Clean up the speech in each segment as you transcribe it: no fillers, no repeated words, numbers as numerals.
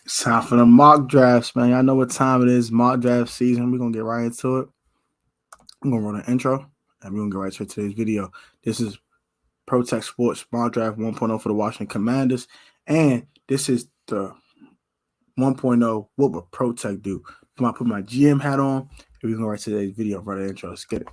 It's time for the mock drafts, man. Y'all know what time it is. Mock draft season. We're going to get right into it. I'm going to run an intro, and we're going to get right to today's video. This is Protech Sports Mock Draft 1.0 for the Washington Commanders, and this is the 1.0 What Would Protech Do? I'm going to put my GM hat on, and we're going to go right to today's video. Run an intro. Let's get it.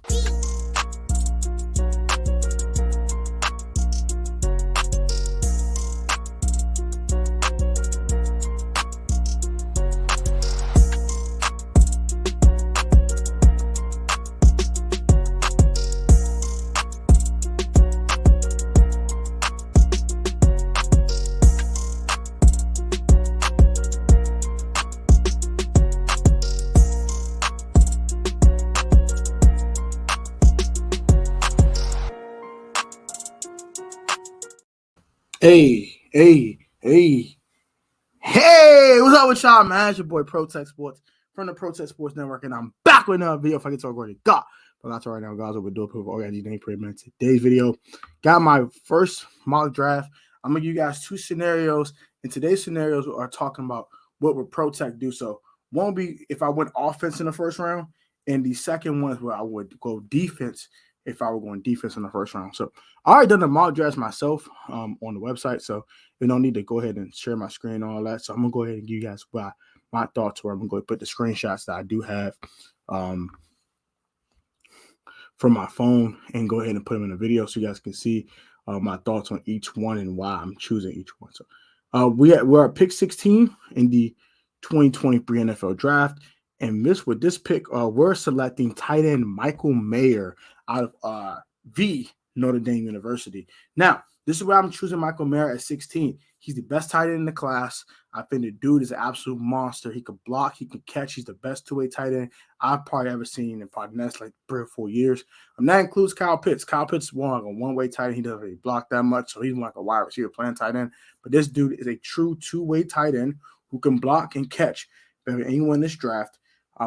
Hey, what's up with y'all, man? It's your boy Protech Sports from the Protech Sports Network, and I'm back with another video. If I can talk already, but not to right now, guys. What we're doing, people already name pretty much today's video. Got my first mock draft. I'm gonna give you guys two scenarios, and today's scenarios are talking about what would Protech do. So one would be if I went offense in the first round, and the second one is where I would go defense if I were going defense in the first round. So I already done the mock drafts myself on the website, so you don't need to go ahead and share my screen and all that. So I'm going to go ahead and give you guys my thoughts, where I'm going to go put the screenshots that I do have from my phone and go ahead and put them in a video so you guys can see my thoughts on each one and why I'm choosing each one. So we're at pick 16 in the 2023 NFL Draft. And with this pick, we're selecting tight end Michael Mayer out of the Notre Dame University. Now, this is where I'm choosing Michael Mayer at 16. He's the best tight end in the class. I think the dude is an absolute monster. He can block, he can catch. He's the best two-way tight end I've probably ever seen in probably the next like 3 or 4 years. And that includes Kyle Pitts. Kyle Pitts is more like a one-way tight end. He doesn't really block that much, so he's more like a wide receiver playing tight end. But this dude is a true two-way tight end who can block and catch. If anyone in this draft,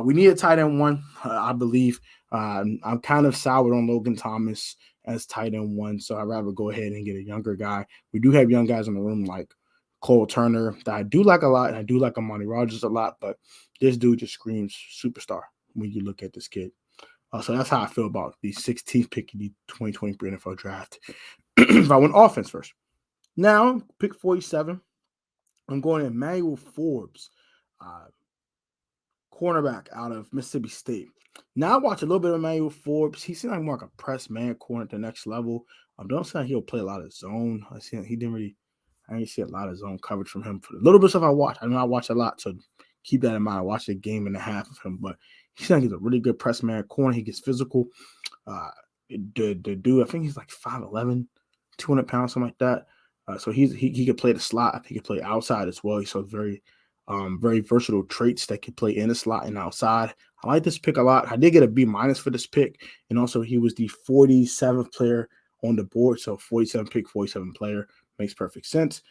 we need a tight end one, I believe. I'm kind of soured on Logan Thomas as tight end one, so I'd rather go ahead and get a younger guy. We do have young guys in the room like Cole Turner that I do like a lot, and I do like Amani Rogers a lot, but this dude just screams superstar when you look at this kid. So that's how I feel about the 16th pick in the 2023 NFL Draft. If I went offense first. Now, pick 47, I'm going Emmanuel Forbes, cornerback out of Mississippi State. Now, I watch a little bit of Emmanuel Forbes. He seemed like more like a press man corner at the next level. Don't say he'll play a lot of zone. I didn't see a lot of zone coverage from him for the little bit of stuff I watched. I know I watch a lot, so keep that in mind. I watched a game and a half of him, but he seems like he's a really good press man corner. He gets physical. The dude, I think he's like 5'11", 200 pounds, something like that. So he could play the slot. I think he could play outside as well. He's so very versatile traits that can play in the slot and outside. I like this pick a lot. I did get a B- for this pick, and also he was the 47th player on the board, so 47 pick, 47 player makes perfect sense.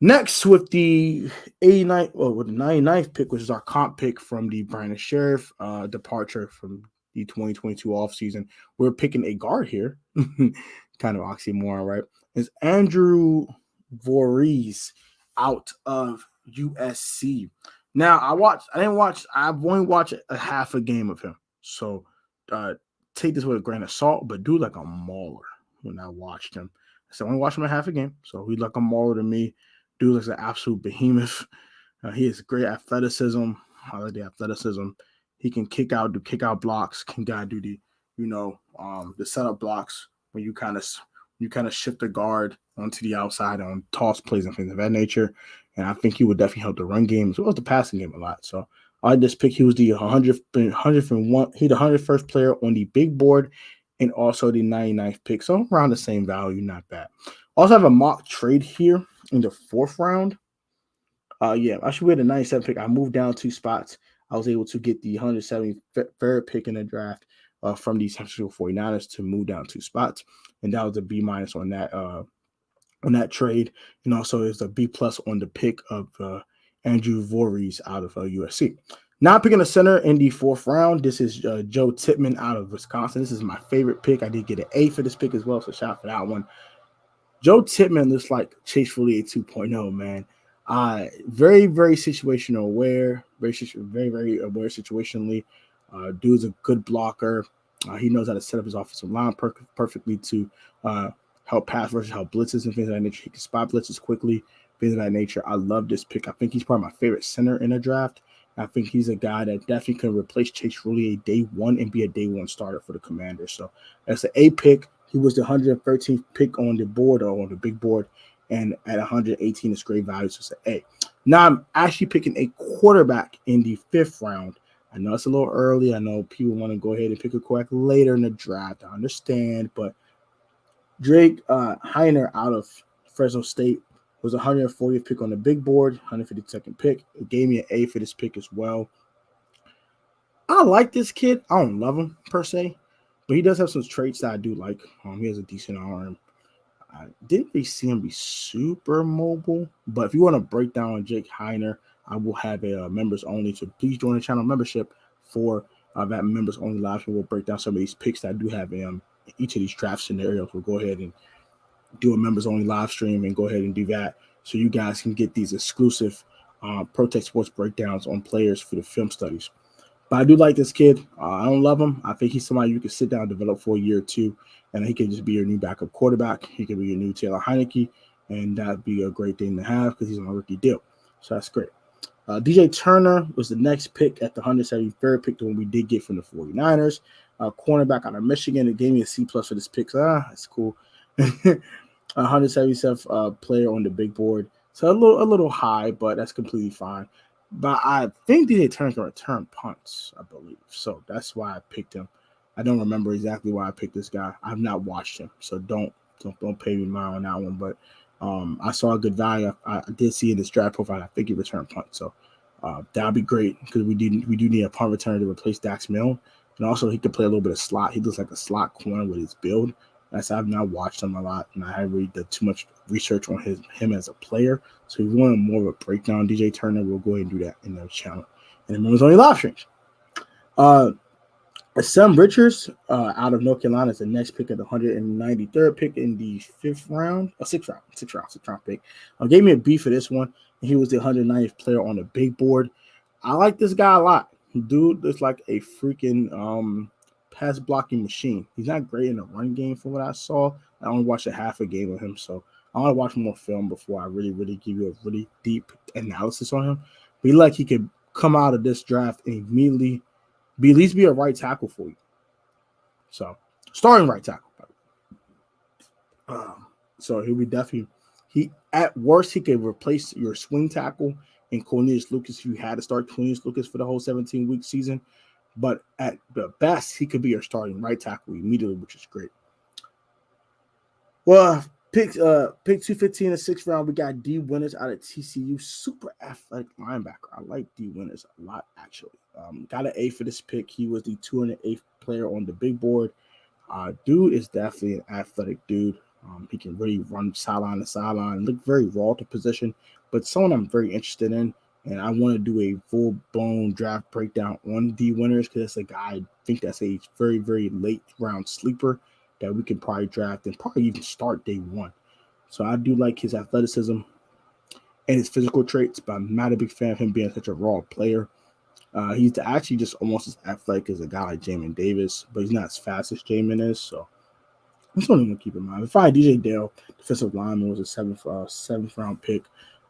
Next, with the 99th pick, which is our comp pick from the Brandon Sheriff departure from the 2022 offseason, we're picking a guard here. Kind of oxymoron, right? It's Andrew Voorhees out of USC. Now, I've only watched a half a game of him. So take this with a grain of salt, but dude like a mauler when I watched him. So I only watched him a half a game. So he's like a mauler to me. Dude looks like an absolute behemoth. He has great athleticism. I like the athleticism. He can kick out, do kick out blocks, can do the, the setup blocks when you kind of shift the guard onto the outside on toss plays and things of that nature. And I think he would definitely help the run game as well as the passing game a lot. So I just picked. He was the 101. He the 101st player on the big board, and also the 99th pick. So around the same value, not bad. Also have a mock trade here in the 4th round. Actually we had the 97th pick. I moved down 2 spots. I was able to get the 173rd pick in the draft from the San Francisco 49ers to move down 2 spots, and that was a B- on that trade, and also is a B+ on the pick of Andrew Voorhees out of USC. Now picking a center in the 4th round. This is Joe Tippmann out of Wisconsin. This is my favorite pick. I did get an A for this pick as well, so shout out for that one. Joe Tippmann looks like Chase Fournier 2.0, man. Very, very situational aware, very aware situationally. Dude's a good blocker. He knows how to set up his offensive line perfectly to help pass versus help blitzes and things of that nature. He can spot blitzes quickly, things of that nature. I love this pick. I think he's probably my favorite center in the draft. I think he's a guy that definitely can replace Chase Roullier day one and be a day one starter for the Commanders. So that's an A pick. He was the 113th pick on the board or on the big board, and at 118 is great value, so it's an A. Now I'm actually picking a quarterback in the 5th round. I know it's a little early. I know people want to go ahead and pick a quarterback later in the draft. I understand, but Drake Heiner out of Fresno State was 140th pick on the big board, 152nd pick. It gave me an A for this pick as well. I like this kid. I don't love him per se, but he does have some traits that I do like. He has a decent arm. I didn't really see him be super mobile, but if you want to break down Jake Heiner, I will have a members only. So please join the channel membership for that members only live stream. We'll break down some of these picks that I do have in each of these draft scenarios. We'll go ahead and do a members only live stream and go ahead and do that so you guys can get these exclusive Protech Sports breakdowns on players for the film studies. But I do like this kid. I don't love him. I think he's somebody you can sit down and develop for a year or two, and he can just be your new backup quarterback. He could be your new Taylor Heineke, and that'd be a great thing to have because he's on a rookie deal. So that's great. DJ Turner was the next pick at the 173rd pick, the one we did get from the 49ers. Cornerback out of Michigan. It gave me a C+ for this pick. So, that's cool. 177th player on the big board. So a little high, but that's completely fine. But I think DJ Turner can return punts, I believe. So that's why I picked him. I don't remember exactly why I picked this guy. I've not watched him, so don't pay me mind on that one. But I saw a good value. I did see in this draft profile. I think he returned punt, so that'd be great because we do need a punt returner to replace Dax Milne, and also he could play a little bit of slot. He looks like a slot corner with his build. I've not watched him a lot, and I haven't really done too much research on him as a player. So if you want more of a breakdown on DJ Turner, we'll go ahead and do that in the channel. And then there's only live streams. Sam Richards out of North Carolina is the next pick of the 193rd pick in the 6th round pick. Gave me a B for this one, and he was the 190th player on the big board. I like this guy a lot. Dude is like a freaking pass blocking machine. He's not great in the run game from what I saw. I only watched a half a game of him, so I want to watch more film before I really give you a really deep analysis on him. But he could come out of this draft and immediately at least be a right tackle for you. So starting right tackle. So he'll be definitely at worst he could replace your swing tackle in Cornelius Lucas if you had to start Cornelius Lucas for the whole 17-week season. But at the best, he could be your starting right tackle immediately, which is great. Well, pick 215 in the 6th round, we got D. Winters out of TCU. Super athletic linebacker. I like D. Winters a lot, actually. Got an A for this pick. He was the 208th player on the big board. Dude is definitely an athletic dude. He can really run sideline to sideline, look very raw to position, but someone I'm very interested in. And I want to do a full-blown draft breakdown on D. Winters because it's a guy I think that's a very, very late round sleeper that we can probably draft and probably even start day one. So I do like his athleticism and his physical traits, but I'm not a big fan of him being such a raw player. He's actually just almost as athletic as a guy like Jamin Davis, but he's not as fast as Jamin is. So that's something to keep in mind. Finally, DJ Dale, defensive lineman, was a seventh round pick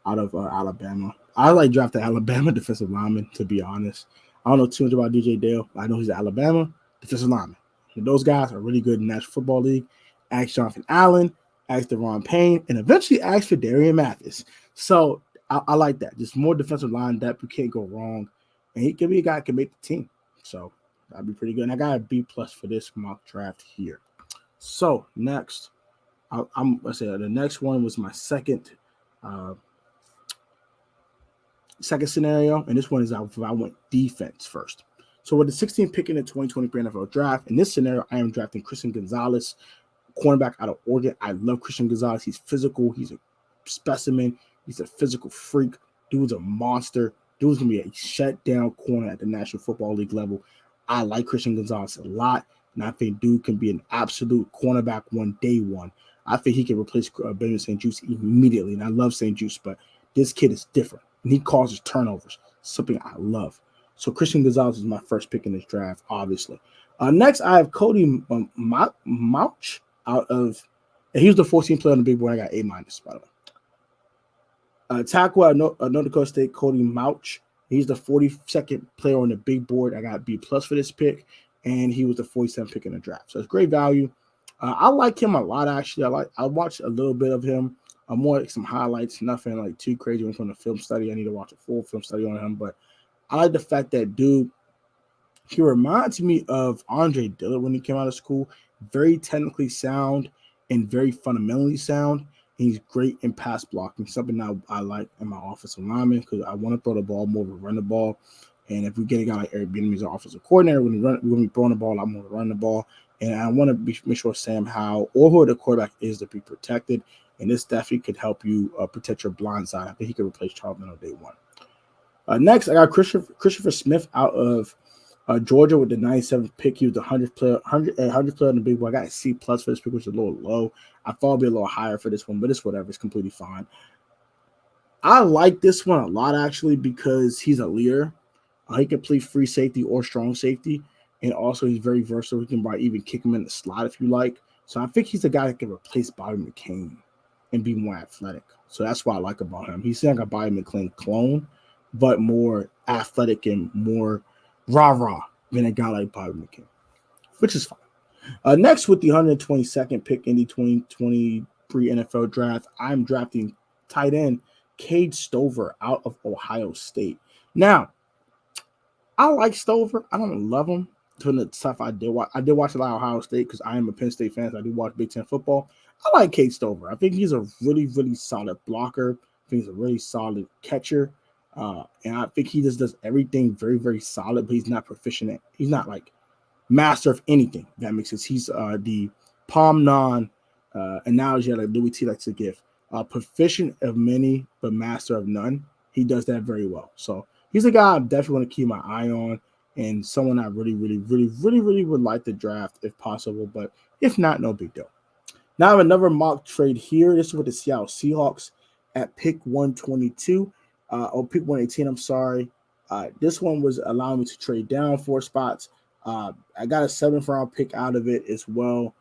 out of Alabama. I like drafting Alabama defensive lineman, to be honest. I don't know too much about DJ Dale. I know he's an Alabama defensive lineman. And those guys are really good in the National Football League. Ask Jonathan Allen, ask Deron Payne, and eventually ask for Darian Mathis. So I like that. Just more defensive line depth. You can't go wrong. And he can be a guy that can make the team. So that'd be pretty good. And I got a B+ for this mock draft here. So next, the next one was my second scenario, and this one is I went defense first. So with the 16th pick in the 2023 NFL draft, in this scenario, I am drafting Christian Gonzalez, cornerback out of Oregon. I love Christian Gonzalez. He's physical. He's a specimen. He's a physical freak. Dude's a monster. Dude's going to be a shutdown corner at the National Football League level. I like Christian Gonzalez a lot, and I think dude can be an absolute cornerback day one. I think he can replace Benjamin St. Juste immediately, and I love St. Juste, but this kid is different, and he causes turnovers, something I love. So Christian Gonzalez is my first pick in this draft, obviously. Next, I have Cody Mauch out of, and he was the 14th player on the big board. I got A-, by the way. Tackle at North Dakota State, Cody Mauch. He's the 42nd player on the big board. I got B+ for this pick, and he was the 47th pick in the draft. So it's great value. I like him a lot, actually. I watched a little bit of him. More like some highlights, nothing like too crazy when from the film study. I need to watch a full film study on him, but I like the fact that dude, he reminds me of Andre Dillard when he came out of school. Very technically sound and very fundamentally sound. He's great in pass blocking, something that I like in my offensive lineman because I want to throw the ball more than run the ball. And if we get a guy like Eric Bieniemy as our offensive coordinator, we're going to be throwing the ball a lot more than running the ball. And I want to make sure Sam Howell or whoever the quarterback is to be protected. And this definitely could help you protect your blind side. I think he could replace Charles Miller day one. Next, I got Christopher Smith out of Georgia with the 97th pick. He was the 100th player on the big board. I got a C+ for this pick, which is a little low. I thought it'd be a little higher for this one, but it's whatever. It's completely fine. I like this one a lot, actually, because he's a leader. He can play free safety or strong safety, and also he's very versatile. You can probably even kick him in the slot if you like. So I think he's a guy that can replace Bobby McCain and be more athletic. So that's what I like about him. He's like a Bobby McCain clone, but more athletic and more rah-rah than a guy like Bobby McCain, which is fine. Next, with the 122nd pick in the 2023 NFL draft, I'm drafting tight end Cade Stover out of Ohio State. Now, I like Stover. I don't love him. From the stuff I did watch a lot of Ohio State because I am a Penn State fan. So I do watch Big Ten football. I like Cade Stover. I think he's a really, really solid blocker. I think he's a really solid catcher. And I think he just does everything very, very solid, but he's not proficient at, he's not like master of anything. That makes sense. He's the palm non analogy that Louis T likes to give. Proficient of many, but master of none. He does that very well. So he's a guy I definitely want to keep my eye on, and someone I really, really, really, really, really would like to draft if possible. But if not, no big deal. Now I have another mock trade here. This is with the Seattle Seahawks at pick 122. Or pick 118, I'm sorry. This one was allowing me to trade down 4 spots. I got a 7th round pick out of it as well.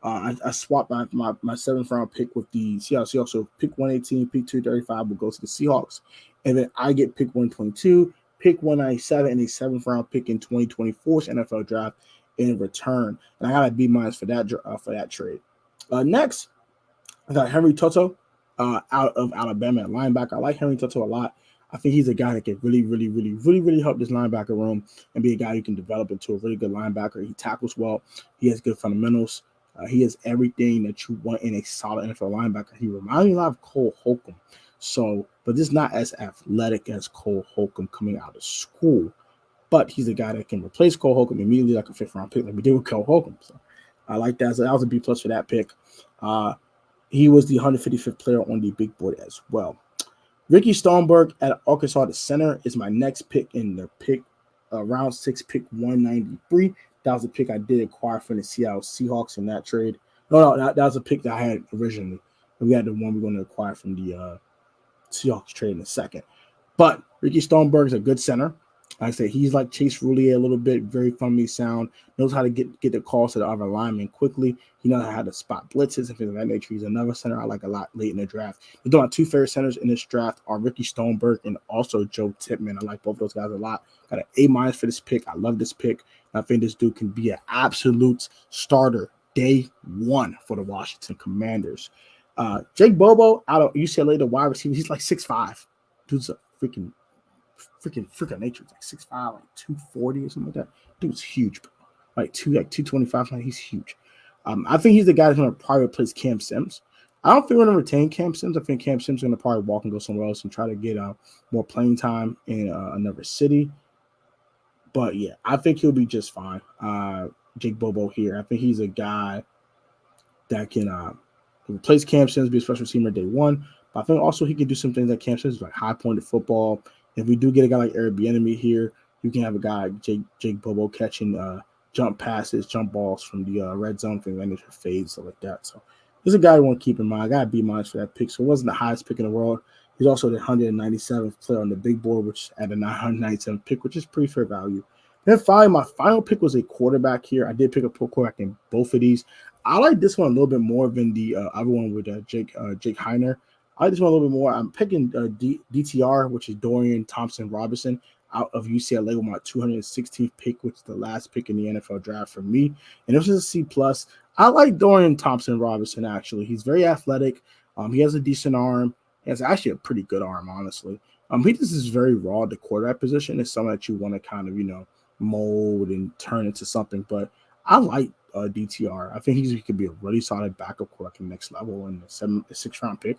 I swapped my 7th round pick with the Seattle Seahawks. So pick 118, pick 235 will go to the Seahawks. And then I get pick 122, pick 197, and a 7th round pick in 2024's NFL draft in return. And I got a B- for that trade. Next, I got Henry Toto out of Alabama at linebacker. I like Henry Toto a lot. I think he's a guy that can really, really, really, really, really help this linebacker room and be a guy who can develop into a really good linebacker. He tackles well. He has good fundamentals. He has everything that you want in a solid NFL linebacker. He reminds me a lot of Cole Holcomb. So, but this is not as athletic as Cole Holcomb coming out of school. But he's a guy that can replace Cole Holcomb immediately like a 5th round pick like we did with Cole Holcomb. So I like that. So that was a B+ for that pick. He was the 155th player on the big board as well. Ricky Stoneberg at Arkansas, the center, is my next pick in the pick round 6, pick 193. That was a pick I did acquire from the Seattle Seahawks in that trade. No, that was a pick that I had originally. We had the one we're going to acquire from the Seahawks trade in a second. But Ricky Stoneberg is a good center. Like I said, he's like Chase Roulier a little bit, very funny sound, knows how to get the calls to the other linemen quickly. He knows how to spot blitzes and things of that nature. He's another center I like a lot late in the draft. My 2 favorite centers in this draft are Ricky Stoneberg and also Joe Tippmann. I like both of those guys a lot. Got an A- for this pick. I love this pick. I think this dude can be an absolute starter day one for the Washington Commanders. Jake Bobo out of UCLA, the wide receiver. He's like 6'5". Dude's a freaking nature. It's like 6'5", like 240 or something like that. Dude's huge, bro. Like 225. Like he's huge. I think he's the guy that's going to probably replace Cam Sims. I don't think we're going to retain Cam Sims. I think Cam Sims is going to probably walk and go somewhere else and try to get more playing time in another city. But yeah, I think he'll be just fine. Jake Bobo here. I think he's a guy that can replace Cam Sims, be a special teamer day one. But I think also he can do some things that Cam Sims, like high-pointed football. If we do get a guy like Eric Bieniemy here, you can have a guy like Jake Bobo catching jump passes, jump balls from the red zone, things like fades, stuff like that. So there's a guy I want to keep in mind. I got a B- for that pick. So it wasn't the highest pick in the world. He's also the 197th player on the big board, which at a 997th pick, which is pretty fair value. Then finally, my final pick was a quarterback here. I did pick a quarterback in both of these. I like this one a little bit more than the other one with Jake Heiner. I like this one a little bit more. I'm picking DTR, which is Dorian Thompson-Robinson, out of UCLA with my 216th pick, which is the last pick in the NFL draft for me. And this is a C+. I like Dorian Thompson-Robinson, actually. He's very athletic. He has a decent arm. He has actually a pretty good arm, honestly. He just is very raw at the quarterback position. It's something that you want to kind of, mold and turn into something. But I like DTR. I think he could be a really solid backup quarterback in the next level and a 6th round pick.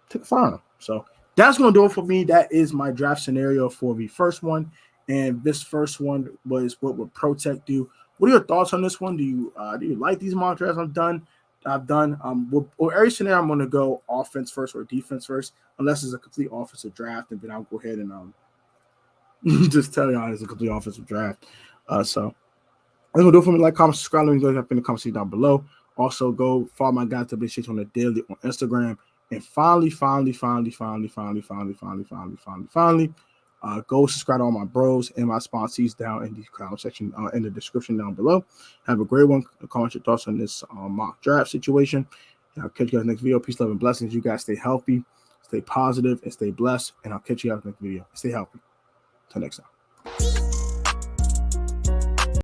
Take a flyer on him. So that's going to do it for me. That is my draft scenario for the first one. And this first one was what would Protech do? What are your thoughts on this one? Do you like these mock drafts I've done? With every scenario, I'm going to go offense first or defense first, unless it's a complete offensive draft, and then I'll go ahead and just tell you it's a complete offensive draft. So that's going to do it for me. Like, comment, subscribe. Let me go up in the comment section down below. Also, go follow my guy WhoDat on the daily on Instagram. And finally, go subscribe to all my bros and my sponsees down in the comment section, in the description down below. Have a great one. Comment your thoughts on this mock draft situation. And I'll catch you guys next video. Peace, love, and blessings. You guys stay healthy, stay positive, and stay blessed. And I'll catch you guys next video. Stay healthy. Till next time.